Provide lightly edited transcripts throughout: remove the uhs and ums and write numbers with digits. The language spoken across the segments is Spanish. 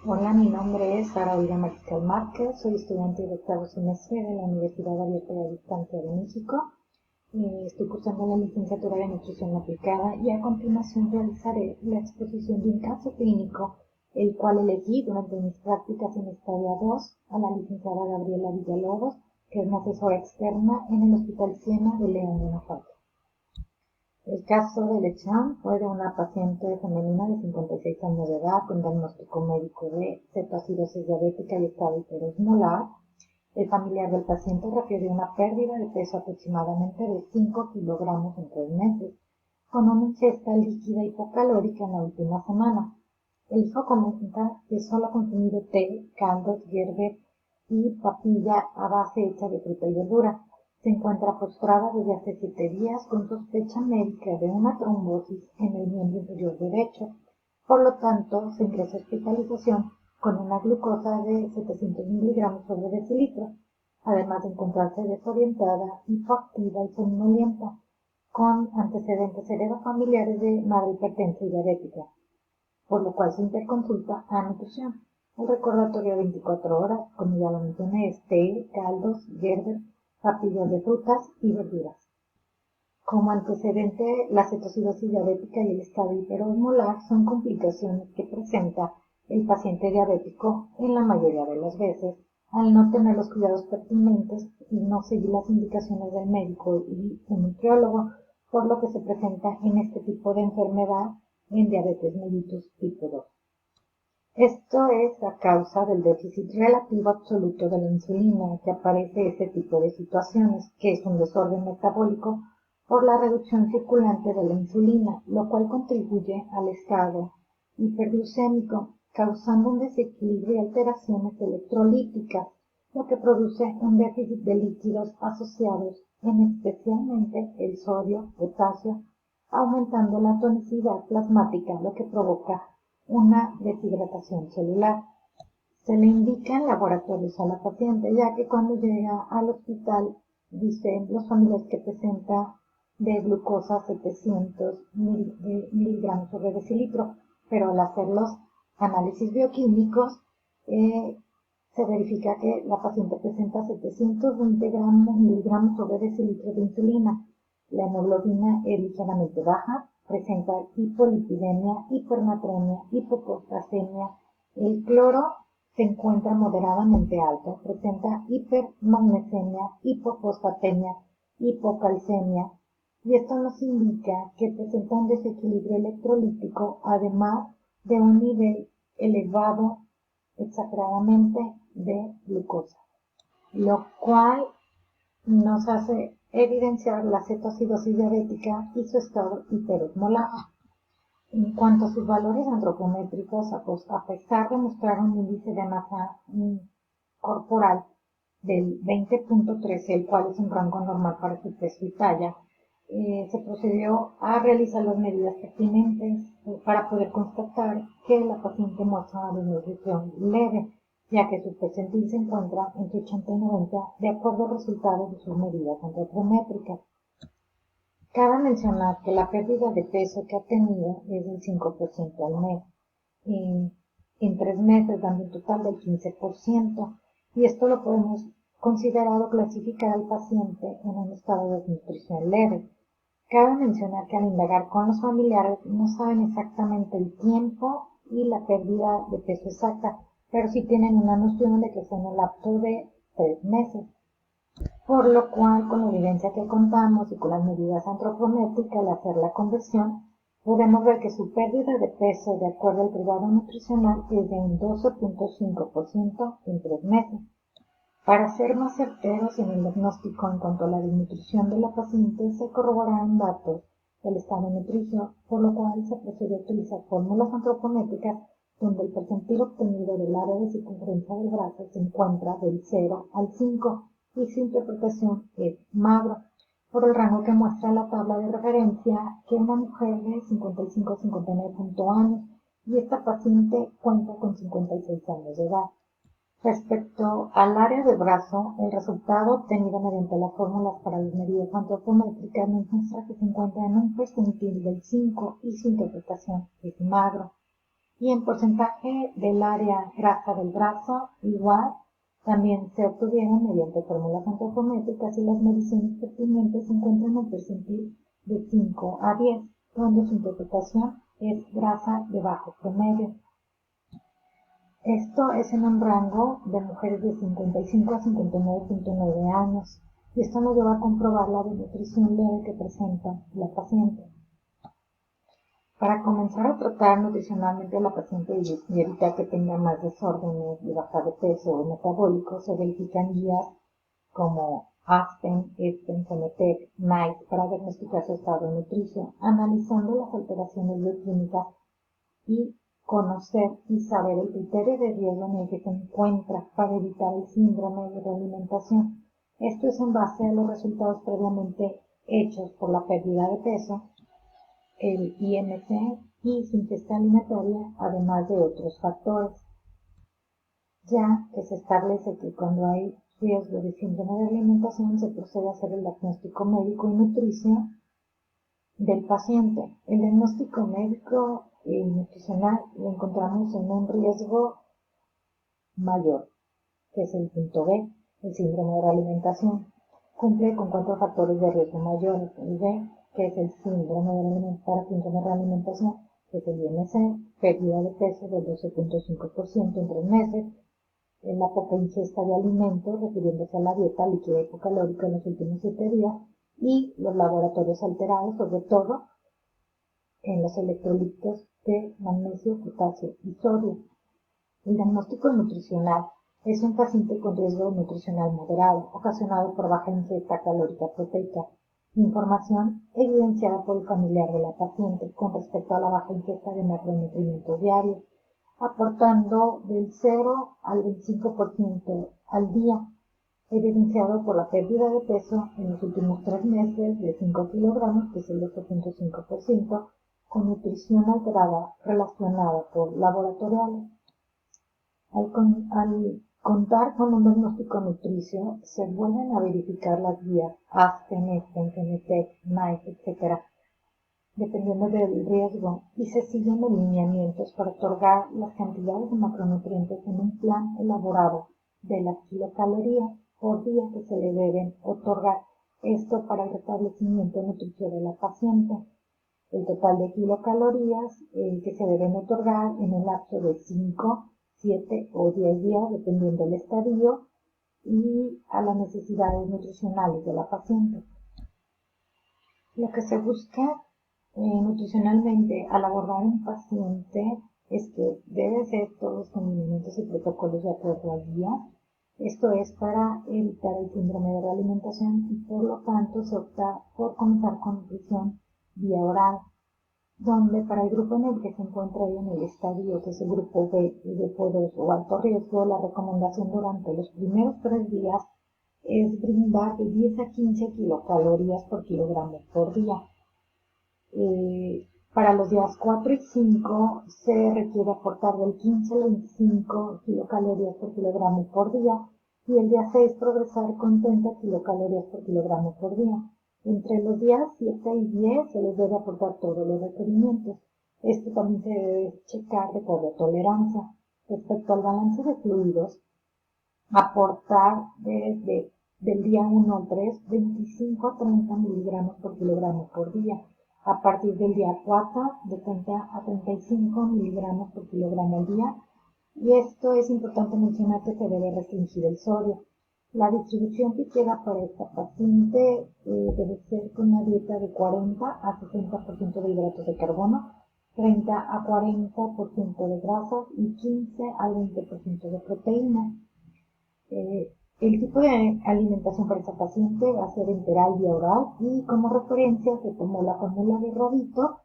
Hola, mi nombre es Sara Olga Mariscal Márquez, soy estudiante de octavo semestre de la Universidad Abierta y a Distancia de México. Estoy cursando la licenciatura de Nutrición Aplicada y a continuación realizaré la exposición de un caso clínico, el cual elegí durante mis prácticas en Estadia 2 a la licenciada Gabriela Villalobos, que es mi asesora externa en el Hospital Siena de León, Guanajuato. El caso de elección fue de una paciente femenina de 56 años de edad con diagnóstico médico de cetoacidosis diabética y estado hiperosmolar. El familiar del paciente refirió una pérdida de peso aproximadamente de 5 kilogramos en 3 meses, con una ingesta líquida hipocalórica en la última semana. El hijo comenta que solo ha consumido té, caldos, hierbas y papilla a base hecha de fruta y verdura. Se encuentra postrada desde hace 7 días con sospecha médica de una trombosis en el miembro inferior derecho. Por lo tanto, se ingresa a hospitalización con una glucosa de 700 miligramos sobre decilitro, además de encontrarse desorientada, hipoactiva y somnolienta, con antecedentes heredofamiliares de madre hipertensa y diabética, por lo cual se interconsulta a nutrición. El recordatorio de 24 horas, como ya lo mencioné, es té, caldos, hierbas, papillas de frutas y verduras. Como antecedente, la cetoacidosis diabética y el estado hiperosmolar son complicaciones que presenta el paciente diabético en la mayoría de las veces al no tener los cuidados pertinentes y no seguir las indicaciones del médico y un nutriólogo, por lo que se presenta en este tipo de enfermedad en diabetes mellitus tipo 2. Esto es a causa del déficit relativo absoluto de la insulina que aparece este tipo de situaciones, que es un desorden metabólico por la reducción circulante de la insulina, lo cual contribuye al estado hiperglucémico, causando un desequilibrio y alteraciones electrolíticas, lo que produce un déficit de líquidos asociados en especialmente el sodio, potasio, aumentando la tonicidad plasmática, lo que provoca una deshidratación celular. Se le indica en laboratorios a la paciente, ya que cuando llega al hospital dicen los familiares que presenta de glucosa 700 miligramos sobre decilitro, pero al hacer los análisis bioquímicos se verifica que la paciente presenta 720 miligramos sobre decilitro de insulina. La hemoglobina es ligeramente baja, presenta hipolipidemia, hipernatremia, hipopotasemia. El cloro se encuentra moderadamente alto, presenta hipermagnesemia, hipofosfatemia, hipocalcemia, y esto nos indica que presenta un desequilibrio electrolítico, además de un nivel elevado exageradamente de glucosa, lo cual nos hace evidenciar la cetoacidosis diabética y su estado hiperosmolar. En cuanto a sus valores antropométricos, a pesar de mostrar un índice de masa corporal del 20.13, el cual es un rango normal para su peso y talla, se procedió a realizar las medidas pertinentes para poder constatar que la paciente muestra una desnutrición leve, ya que su percentil se encuentra entre 80 y 90 de acuerdo al resultado de sus medidas antropométricas. Cabe mencionar que la pérdida de peso que ha tenido es del 5% al mes, en 3 meses, dando un total del 15%, y esto lo podemos considerar o clasificar al paciente en un estado de desnutrición leve. Cabe mencionar que al indagar con los familiares no saben exactamente el tiempo y la pérdida de peso exacta, pero sí tienen una noción de que es en el lapso de 3 meses. Por lo cual, con la evidencia que contamos y con las medidas antropométricas al hacer la conversión, podemos ver que su pérdida de peso, de acuerdo al privado nutricional, es de un 12.5% en 3 meses. Para ser más certeros en el diagnóstico en cuanto a la desnutrición de la paciente, se corroboraron datos del estado de nutrición, por lo cual se procedió a utilizar fórmulas antropométricas donde el percentil obtenido del área de circunferencia del brazo se encuentra del 0 al 5 y su interpretación es magro, por el rango que muestra la tabla de referencia que una mujer de 55 a 59 años y esta paciente cuenta con 56 años de edad. Respecto al área del brazo, el resultado obtenido mediante las fórmulas para las medidas antropométricas nos muestra que se encuentra en un percentil del 5 y su interpretación es magro. Y en porcentaje del área grasa del brazo, igual, también se obtuvieron mediante fórmulas antropométricas y las mediciones pertinentes se encuentran en el percentil de 5 a 10, donde su interpretación es grasa de bajo promedio. Esto es en un rango de mujeres de 55 a 59.9 años, y esto nos lleva a comprobar la desnutrición leve que presenta la paciente. Para comenzar a tratar nutricionalmente a la paciente y evitar que tenga más desórdenes de baja de peso o metabólico, se verifican guías como Aspen, Espen, Cenetec, NICE para diagnosticar su estado nutricio, analizando las alteraciones bioquímicas y conocer y saber el criterio de riesgo en el que se encuentra para evitar el síndrome de realimentación. Esto es en base a los resultados previamente hechos por la pérdida de peso, el IMC y su ingesta alimentaria, además de otros factores, ya que se establece que cuando hay riesgo de síndrome de alimentación se procede a hacer el diagnóstico médico y nutricio del paciente. El diagnóstico médico y nutricional lo encontramos en un riesgo mayor, que es el punto B, el síndrome de realimentación. Cumple con 4 factores de riesgo mayores. El B, que es el síndrome de realimentación, que es el IMC, pérdida de peso del 12.5% en 3 meses, en la poca ingesta de alimentos, refiriéndose a la dieta líquida hipocalórica en los últimos 7 días, y los laboratorios alterados, sobre todo en los electrolitos de magnesio, potasio y sodio. El diagnóstico nutricional es un paciente con riesgo nutricional moderado, ocasionado por baja ingesta calórica proteica. Información evidenciada por el familiar de la paciente con respecto a la baja ingesta de macronutrientes diarios, aportando del 0 al 25% al día, evidenciado por la pérdida de peso en los últimos 3 meses de 5 kilogramos, que es el 12.5%, con nutrición alterada relacionada por laboratoriales. Al contar con un diagnóstico nutricio, se vuelven a verificar las guías Aspen, Espen, Cenetec, NICE, etc., dependiendo del riesgo, y se siguen los lineamientos para otorgar las cantidades de macronutrientes en un plan elaborado de las kilocalorías por día que se le deben otorgar. Esto para el restablecimiento nutricio de la paciente. El total de kilocalorías que se deben otorgar en el lapso de 5, 7 o 10 días, dependiendo del estadio y a las necesidades nutricionales de la paciente. Lo que se busca nutricionalmente al abordar un paciente es que debe ser todos los condimentos y protocolos de acuerdo al guía. Esto es para evitar el síndrome de realimentación y por lo tanto se opta por comenzar con nutrición vía oral, donde para el grupo en el que se encuentra ahí en el estadio, que es el grupo B, el grupo 2 o alto riesgo, la recomendación durante los primeros 3 días es brindar de 10 a 15 kilocalorías por kilogramo por día. Para los días 4 y 5 se requiere aportar del 15 al 25 kilocalorías por kilogramo por día y el día 6 progresar con 30 kilocalorías por kilogramo por día. Entre los días 7 y 10 se les debe aportar todos los requerimientos. Esto también se debe checar de acuerdo a tolerancia. Respecto al balance de fluidos, aportar desde del día 1 al 3, 25 a 30 miligramos por kilogramo por día. A partir del día 4, de 30 a 35 miligramos por kilogramo al día. Y esto es importante mencionar que se debe restringir el sodio. La distribución que queda para esta paciente debe ser con una dieta de 40 a 60% de hidratos de carbono, 30 a 40% de grasas y 15 al 20% de proteína. El tipo de alimentación para esta paciente va a ser enteral vía oral y como referencia se tomó la fórmula de Rodito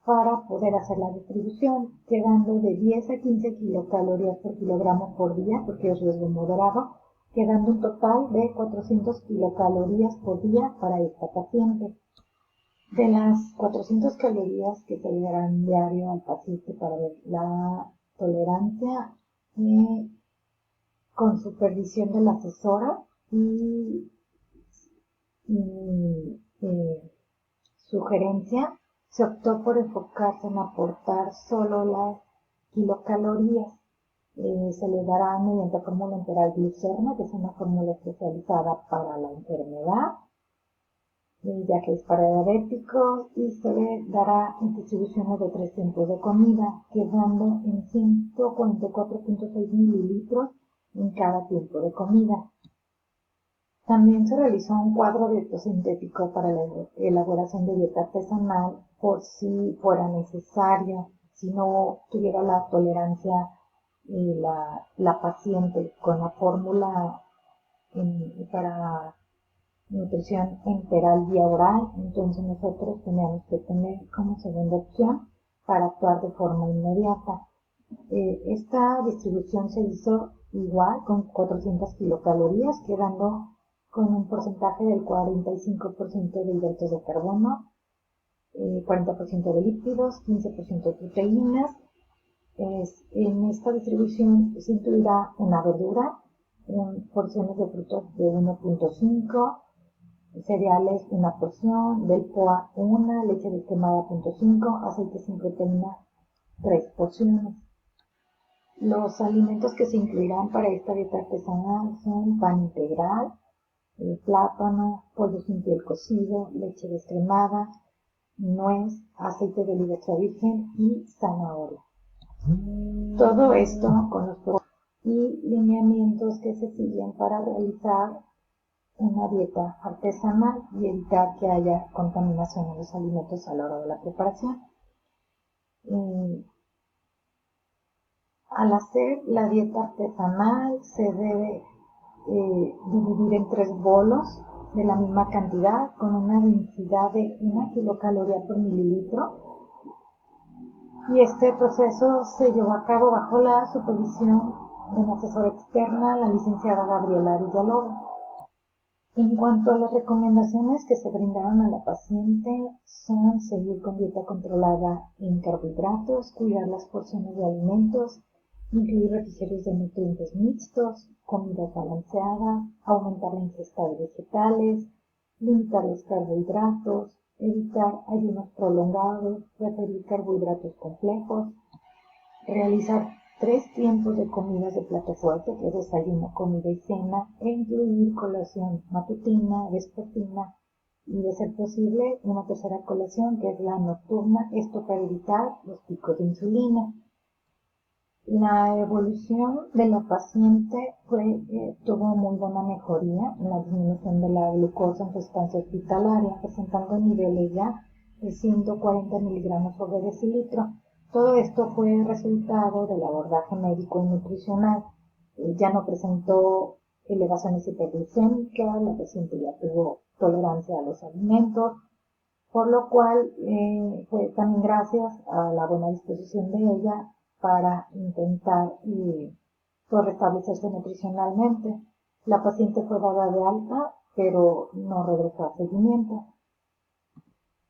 para poder hacer la distribución, quedando de 10 a 15 kilocalorías por kilogramo por día, porque es riesgo moderado, quedando un total de 400 kilocalorías por día para esta paciente. De las 400 calorías que se le darán diario al paciente para ver la tolerancia, con supervisión de la asesora y sugerencia, se optó por enfocarse en aportar solo las kilocalorías. Se le dará mediante fórmula enteral glucerna, que es una fórmula especializada para la enfermedad, ya que es para diabéticos, y se le dará en distribuciones de 3 tiempos de comida, quedando en 144.6 mililitros en cada tiempo de comida. También se realizó un cuadro dietosintético para la elaboración de dieta artesanal por si fuera necesario, si no tuviera la tolerancia la paciente con la fórmula para nutrición enteral vía oral. Entonces nosotros teníamos que tener como segunda opción para actuar de forma inmediata. Esta distribución se hizo igual con 400 kilocalorías, quedando con un porcentaje del 45% de hidratos de carbono, 40% de lípidos, 15% de proteínas. En esta distribución se incluirá una verdura, porciones de frutos de 1.5, cereales una porción, del poa una, leche descremada 0.5, aceite sin proteína 3 porciones. Los alimentos que se incluirán para esta dieta artesanal son pan integral, plátano, pollo sin piel cocido, leche descremada, nuez, aceite de oliva extra virgen y zanahoria. Todo esto con los y lineamientos que se siguen para realizar una dieta artesanal y evitar que haya contaminación en los alimentos a la hora de la preparación. Al hacer la dieta artesanal se debe dividir en 3 bolos de la misma cantidad con una densidad de 1 kilocaloría por mililitro, y este proceso se llevó a cabo bajo la supervisión de una asesora externa, la licenciada Gabriela Villalobos. En cuanto a las recomendaciones que se brindaron a la paciente, son seguir con dieta controlada en carbohidratos, cuidar las porciones de alimentos, incluir refrigerios de nutrientes mixtos, comidas balanceadas, aumentar la ingesta de vegetales, limitar los carbohidratos, evitar ayunos prolongados, preferir carbohidratos complejos, realizar 3 tiempos de comidas de plato fuerte, que es desayuno, comida y cena, e incluir colación matutina, vespertina y, de ser posible, una tercera colación, que es la nocturna, esto para evitar los picos de insulina. La evolución de la paciente tuvo muy buena mejoría en la disminución de la glucosa en su estancia hospitalaria, presentando niveles ya de 140 miligramos sobre decilitro. Todo esto fue resultado del abordaje médico y nutricional. Ya no presentó elevaciones hiperglucémicas, la paciente ya tuvo tolerancia a los alimentos, por lo cual fue también gracias a la buena disposición de ella para intentar restablecerse nutricionalmente. La paciente fue dada de alta, pero no regresó a seguimiento.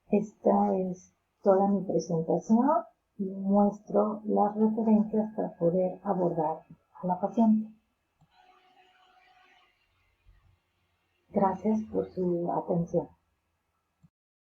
Esta es toda mi presentación y muestro las referencias para poder abordar a la paciente. Gracias por su atención.